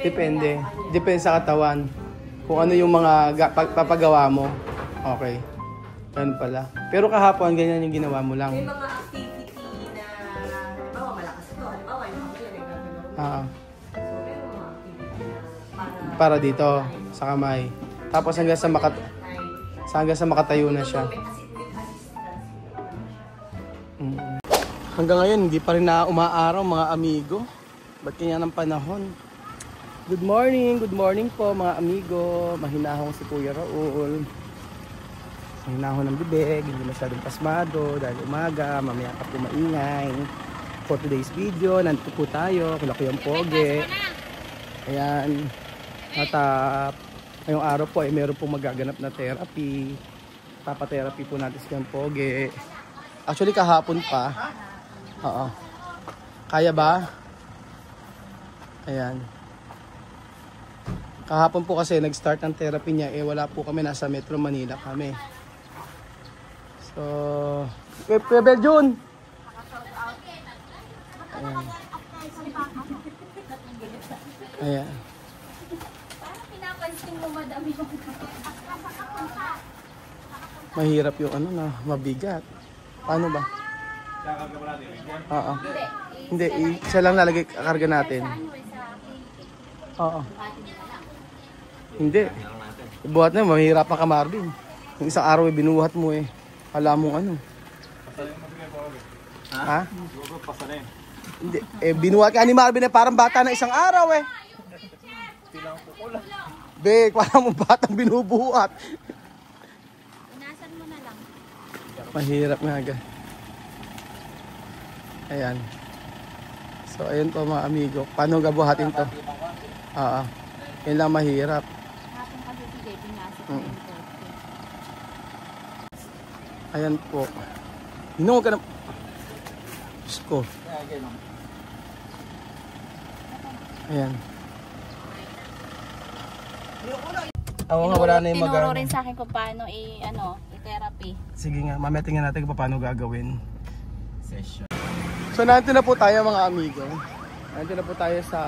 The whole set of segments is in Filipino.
Depende. Depende sa katawan. Kung ano yung mga papagawa mo. Okay. Ganun pala. Pero kahapon, ganyan yung ginawa mo lang. May mga activity na, halimbawa malakas ito, halimbawa yung mga yan ay gagawin. So, may mga activity na para dito, sa kamay. Tapos hanggang sa makatayo na siya. Hanggang ngayon, hindi pa rin na umaaraw mga amigo. Ba't kanya ng panahon? Good morning po mga amigo. Mahinahong si Kuya Raul. Mahinahon ng bibig, hindi masyadong pasmado dahil umaga, mamaya pa po maingay. For today's video, nandito po tayo, kila Kuya Poge. Ayan. At ngayong araw po ay meron pong magaganap na therapy. Papa-therapy po natin si Kuya Poge. Actually kahapon pa. Oo. Kaya ba? Ayan. Kahapon po kasi nag-start ang therapy niya, wala po kami, nasa Metro Manila kami. So, Kuya Beljun! Ayan. Ayan. Parang pinapansin mo madami yung Mahirap yung ano na, mabigat. Paano ba? Oo. Hindi, isa lang lalagay karga natin. Oo. Hindi. Buhat na, mahirapan ka Marvin. Yung isang araw binuhat mo Alam mo ano. Ha? Hindi. Binuhat ka ni Marvin parang bata na isang araw Bek, parang mong batang binubuhat. Inasan mo na lang. Mahirap nga. Ayan. So, ayun po mga amigo. Paano gabuhatin to? Yun lang mahirap. Hapon kasi sige, pinasok mo yung Ayan po. Hinungo ka na. Diyos ko. Ayan. Oo nga, wala na yung tinuro rin sa akin kung paano i-therapy. Sige nga, mamaya tingnan natin kung paano gagawin. Session. So, nandito na po tayo mga amigo. Nandito na po tayo sa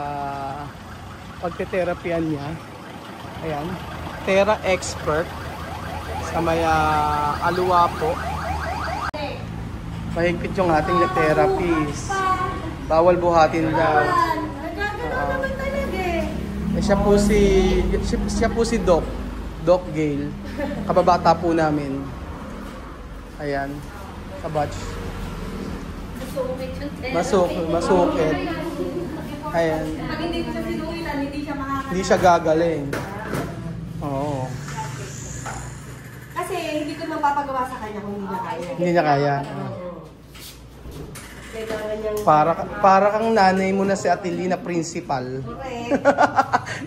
pagte-therapyan niya. Ayan. Thera Expert. Sa may Aluwa po. Mahigpit yung ating therapist. Bawal buhatin daw. Siya po si Doc Gail. Kababata po namin. Ayan. Kabatch. Masukit. Ayan. Pag hindi siya sinuwilan, hindi siya makakagaling. Hindi siya gagaling. Oo. Kasi hindi ko mapapagawa sa kanya kung hindi niya kaya. Hindi niya kaya. Para kang nanay mo na si Atelina principal. Correct.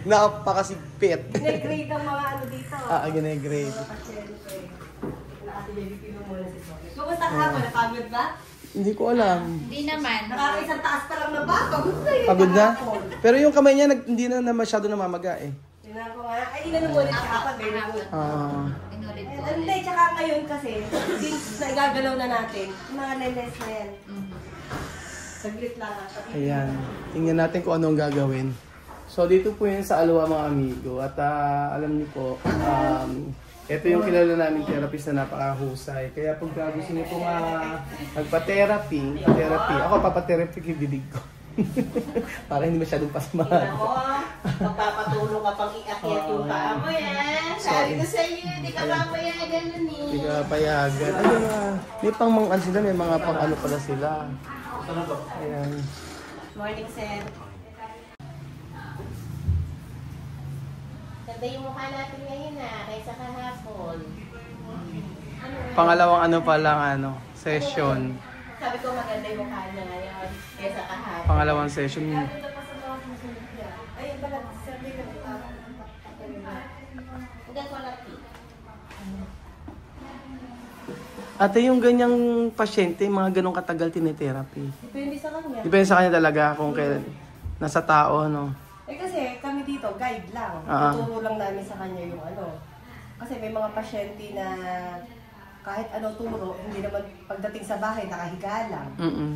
Napakasigpit. Gine-grade ang mga ano dito. Gine-grade. Pasyente. Kumusta ka hapon? Napagod ba? Hindi ko alam. Hindi naman. Nakakaisang taas pa lang na ba? Pagod na yun. Pagod na? Pero yung kamay niya hindi na masyado namamaga Tingnan ko nga. Ay, inanong ulit siya kapag ganyan. Inulit ko. Hindi, tsaka ngayon kasi, since na igagalaw na natin, yung mga neles na yan. Saglit lang. Ayan. Tingnan natin kung ano ang gagawin. So, dito po yun sa Aluwa mga amigo. At alam niyo po, ito yung kilala namin therapist na napakahusay. Kaya pag gusto niyo po magpa-therapy, ako papatherapy yung bibig ko. Para hindi masyadong pasmahan. Tingnan mo, magpapatulong ka pang iakyat yung paa mo yan. Sabi ko sa iyo, di ka papayagan nun Hindi ka payagan. May pang mga sila, may mga pang ano pala sila. Ayan. Morning, sir. Ganda yung mukha natin ngayon kaysa kahapon. Pangalawang ano pa lang session. Sabi ko maganda yung mukha niya ngayon kaysa kahapon. Pangalawang session. Ayun pala, sabi ko. Ugat ko lang. Ate, yung ganyang pasyente, mga ganong katagal tinetherapy. Depende sa kanya. Depende sa kanya talaga kung kailan nasa tao, Kasi kami dito, guide lang. Tuturo lang namin sa kanya yung Kasi may mga pasyente na kahit ano turo, hindi naman pagdating sa bahay, nakahiga lang.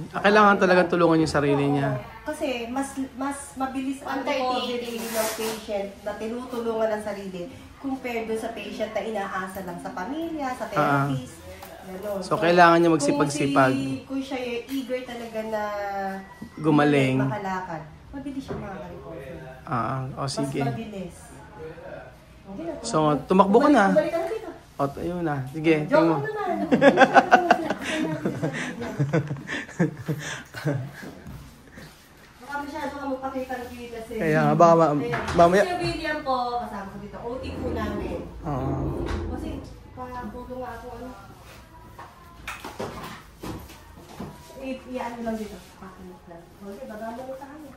Kailangan talaga tulungan yung sarili niya. Kasi mas mabilis ang recovery ng patient na tinutulungan ang sarili compared doon sa patient na inaasa lang sa pamilya, sa therapist. So, kailangan niya magsipag-sipag. Kung siya eager talaga na gumaling, makalakad, mabilis siya makaka-recover. O sige. Mas mabilis. So, tumakbo ka na. Bumalik ka na dito. O, ayun na. Sige, Joke tingnan mo. naman. Baka masyado ka magpakita ng kita kasi. Kaya nga, baka mamaya. Si William po, kasama ko dito. OT po namin. Oo. Kasi, pagputo nga ako ano. Iyan lang dito. Pakinit lang. Okay, baga mo sa kanya.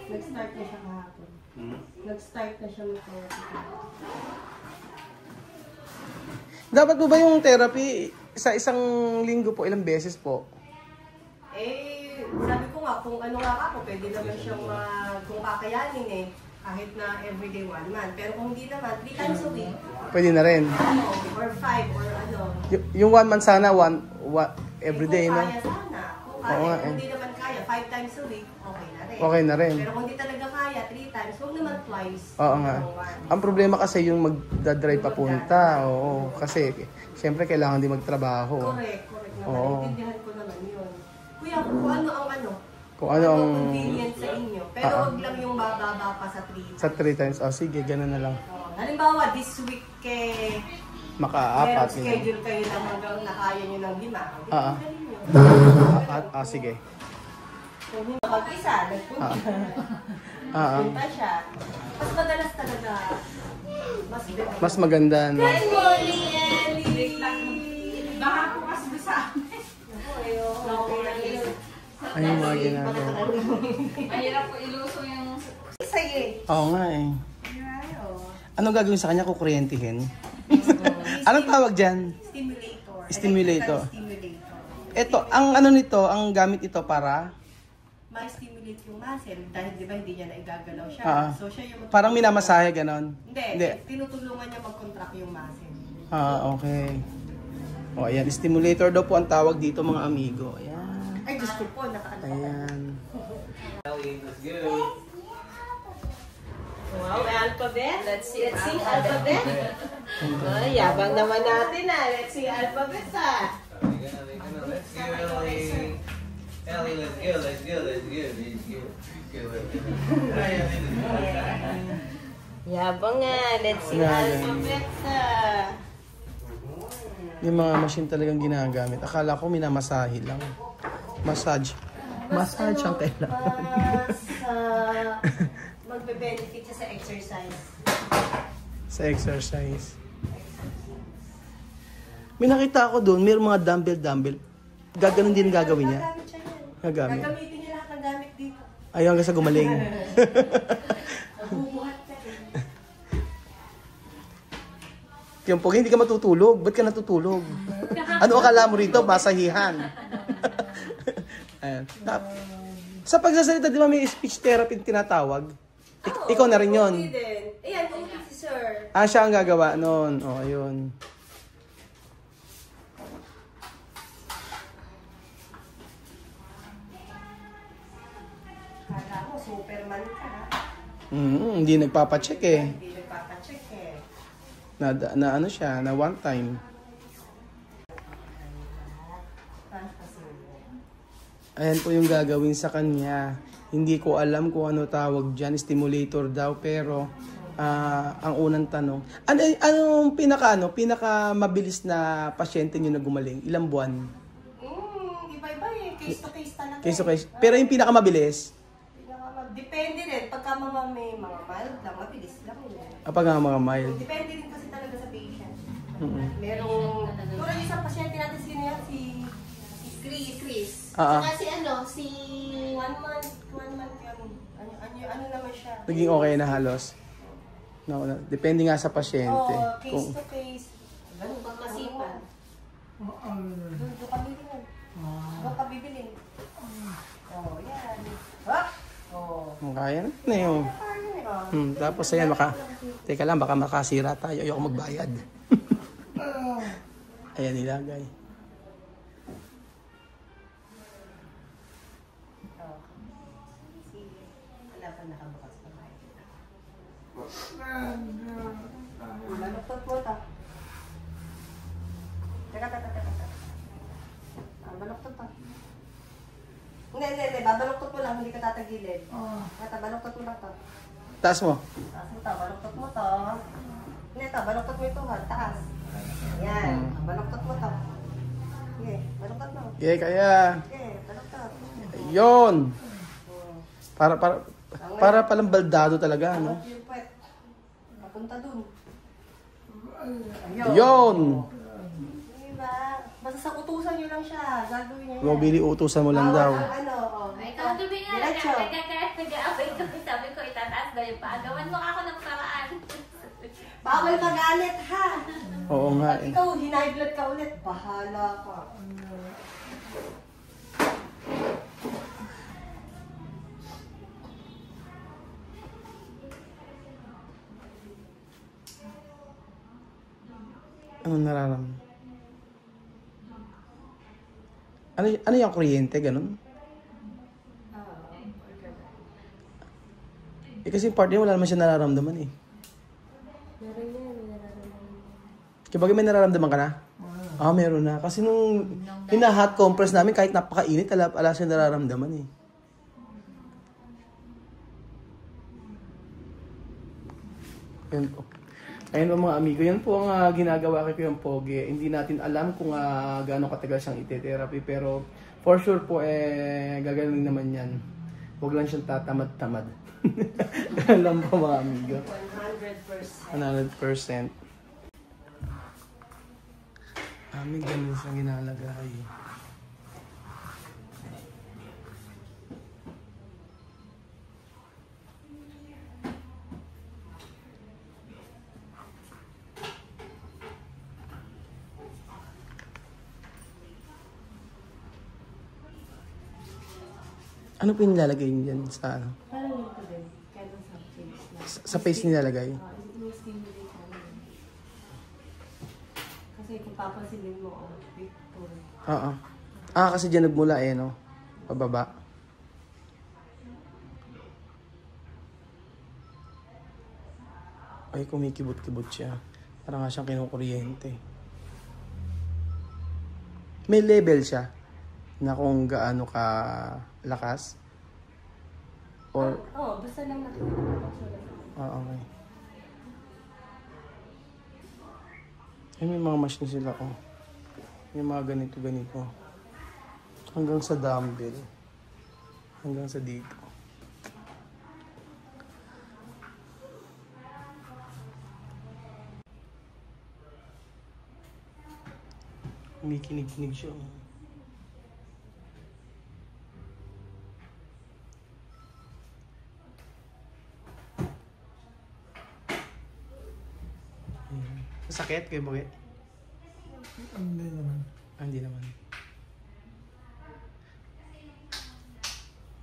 Nag-start na siya kahapon. Nag-start na siya mag-therapy. Dapat po ba yung therapy sa isang linggo po, ilang beses po? Sabi ko nga, kung ano nga ako, pwede naman siyang kung kakayanin kahit na everyday 1 month. Pero kung hindi naman, 3 times a week. Pwede na rin. Or 5, or ano. Yung 1 month sana, everyday, no? Kung kaya sana. Kung kaya, kung hindi naman kaya, 5 times a week, okay na rin. Okay na rin. Pero kung hindi talaga kaya, 3 times, huwag naman twice. Oo nga. Ang problema kasi yung magdadrive papunta. Oo. Kasi, siyempre, kailangan din magtrabaho. Correct naman. Oo. Intindihan ko naman yun. Kuya, kung ano ang kung ano ang convenient sa inyo. Pero huwag lang yung bababa pa sa 3. Sa 3 times. Sige, ganun na lang. Halimbawa, this week Maka-apat. schedule kayo ng hanggang nakaya nyo ng 5. Sige. Kung hindi mag-isa, nagpunta. Punta siya. Mas madalas talaga. Mas maganda, no? Good morning, Ellie! Baka po kasi sa amin. Ay, yung mga ginagawa. Mahirap po iluso yung... Sa'yo Oo nga eh. Anong gagawin sa kanya? Kukuryentihin? Anong tawag dyan? Stimulator. Stimulator. Stimulator. Ito, ang ano nito, ang gamit ito para? Ma-stimulate yung muscle. Dahil di ba hindi niya naigagalaw siya. So siya yung... Parang minamasahe, ganon? Hindi. Tinutulungan niya mag-contract yung muscle. Okay. O, ayan. Stimulator daw po ang tawag dito, mga amigo. Ayan. Ay, gusto po. Nakaano. Ayan. Wow, alphabet. Let's sing alphabet. Yabang naman natin Let's sing alphabet Let's go, Ellie. Ellie, let's go. Yabang nga. Let's sing alphabet Yung mga machine talagang ginagamit. Akala ko minamasahe lang. Massage ang kailangan. Magbe-benefit siya sa exercise. Sa exercise. May nakita ako doon, may mga dumbbell. Gaganon din gagawin niya. Gagamit siya yan. Gagamit. Gagamitin niya lahat ng gamit dito. Ayaw hanggang sa gumaling. Magbubuhat ka Kaya pag hindi ka matutulog, ba't ka natutulog? Ano akala mo rito? Masahihan. Ayan. Sa pagsasalita, di ba may speech therapy tinatawag? Ikaw na rin yun. Ayan, okay si sir. Siya ang gagawa noon. Ayun. Kala mo, Superman ka. Hindi nagpapacheck eh. Hindi nagpapacheck Na ano siya, na one time. Ayan po yung gagawin sa kanya. Hindi ko alam kung ano tawag dyan, stimulator daw, pero ang unang tanong, anong pinaka mabilis na pasyente nyo na gumaling? Ilang buwan? Iba-iba case to case talaga. Case to case. Pero yung pinaka mabilis? Depende rin. Pagka may mga mild lang, mabilis lang yun. Pag mga mild. Depende rin kasi talaga sa patient. Merong, tulad yung isang pasyente natin, sino yan? Si Chris. Saka si 1 month yun. Ano naman siya? Naging okay na halos. Depende nga sa pasyente. Case to case. Ganun bang masipan? Doon ka bibili. Kaya na yun. Tapos ayan, teka lang, baka makasira tayo. Ayoko magbayad. Ayan, nilagay. Wala pa nakabukas pa tayo. Baluktot mo ito. Teka. Baluktot to. Hindi. Babaluktot mo lang, hindi ka tatagilid. Baluktot mo lang to. Taas mo. Taas mo to, baluktot mo to. Hindi ito, baluktot mo ito, taas. Yan, baluktot mo to. Sige, baluktot mo. Okay, kaya. Sige, baluktot. Ayun. Para palang baldado talaga, no? Yung puwet. Papunta dun. Ayun. Diba? Basta sa utusan nyo lang siya. Gagawin niya yan. Mobili utusan mo lang daw. Ay, kagabi nga lang. Nag-aabay ko. Sabi ko, itataas daw yung paa. Gawan mo ako ng paraan. Bawal magalit, ha? Oo nga Pag eh. ikaw, hinaiblat ka ulit, bahala ka. Anong nararamdaman? Ano yung kuryente, ganun? Kasi yung part niya, wala naman siya nararamdaman eh. Meron yan, may nararamdaman. Kaya bagay may nararamdaman ka na? Meron na. Kasi nung hina-hot compress namin, kahit napakainit, ala siya nararamdaman eh. Ayun po. Ayun po mga amigo, yan po ang ginagawa kay Kuya Pogi. Hindi natin alam kung gaano katagal siyang ite-therapy, pero for sure po gagaling naman yan. Huwag lang siyang tatamad-tamad. Alam po mga amigo. 100%. 100%. May ganun siyang ginalagay. Ano po yung nilalagay niyo dyan sa ano? Parang ito din. Kaya sa face na. Sa face nilalagay? Stimulate namin. Kasi kung papansinin mo, picture. Oo. Kasi dyan nagmula no? Pababa. Ay, kumikibot-kibot siya. Parang nga siyang kinukuryente. May level siya na kung gaano ka lakas? Or... basta lang natin. okay. Ay, may mga machine sila May mga ganito. Hanggang sa dumbbell. Hanggang sa dito. Kumikinig-kinig siya. Sakit kayo ba? Hindi naman. Hindi naman.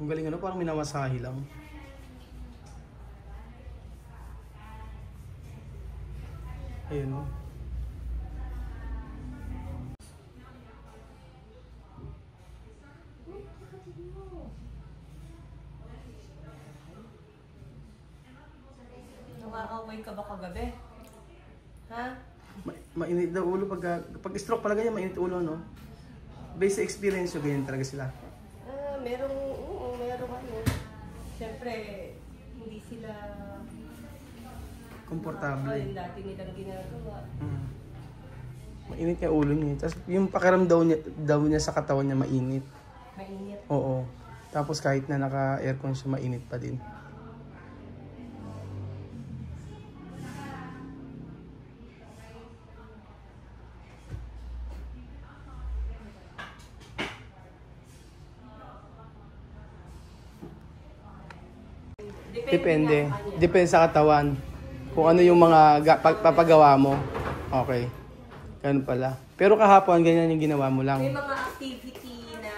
Ang galing parang minamasahe lang. Ayun Nakaaway ka ba kagabi? Ha? Mainit daw ulo pag stroke pala ganyan, mainit ulo, no? Based sa experience, ganyan talaga sila. Merong ano. Siyempre, hindi sila komportable. Yung dati nilang ginagawa. Mainit yung ulo niya. Tapos yung pakiramdam daw niya sa katawan niya mainit. Mainit. Oo. Tapos kahit na naka-aircon siya, mainit pa din. Depende. Depende sa katawan. Kung ano yung mga papagawa mo. Okay. Ganun pala. Pero kahapon, ganyan yung ginawa mo lang. May mga activity na,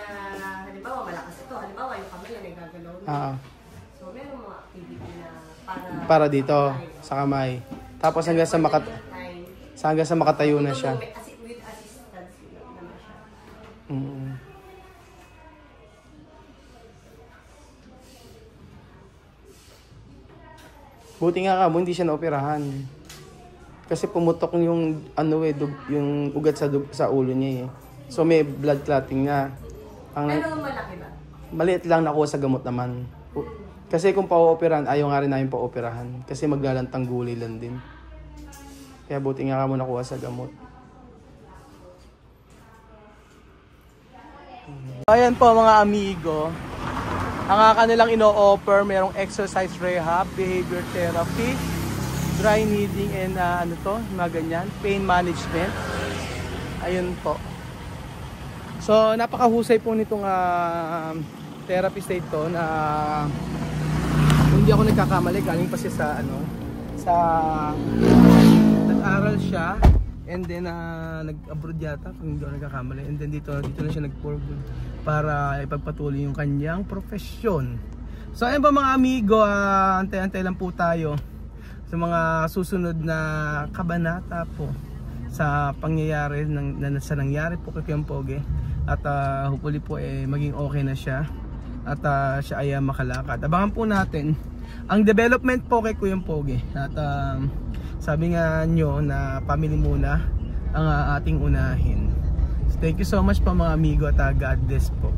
halimbawa, malakas ito. Halimbawa, yung kamay na nagagalaw na. So, may mga Para dito, sa kamay. Tapos hanggang sa makatayo na siya. With assistance naman siya. Buti nga ka mo, hindi siya naoperahan. Kasi pumutok yung yung ugat sa ulo niya eh. So may blood clotting na. Pero malaki ba? Maliit lang, nakuha sa gamot naman. Kasi kung pa-operahan, ayaw nga rin namin pa-operahan. Kasi maglalantang gulay lang din. Kaya buti nga ka mo nakuha sa gamot. Ayan po mga amigo. Ang kanilang ino-offer, merong exercise rehab, behavior therapy, dry needling and mga ganyan, pain management. Ayun po. So napakahusay po nitong therapist ito na hindi ako nagkakamali, galing pa siya sa nag-aral siya and then nag-abroad yata kung hindi ako nagkakamali, and then dito na siya nag-work para ipagpatuloy yung kanyang profesyon. So ayun ba mga amigo, antay-antay lang po tayo sa mga susunod na kabanata po sa pangyayari sa nangyari po kay Kuya Pogi, at hopefully po maging okay na siya at siya ay makalakad. Abangan po natin ang development po kay Kuya Pogi, at sabi nga nyo na family muna ang ating unahin. So, thank you so much po mga amigo, at God bless po.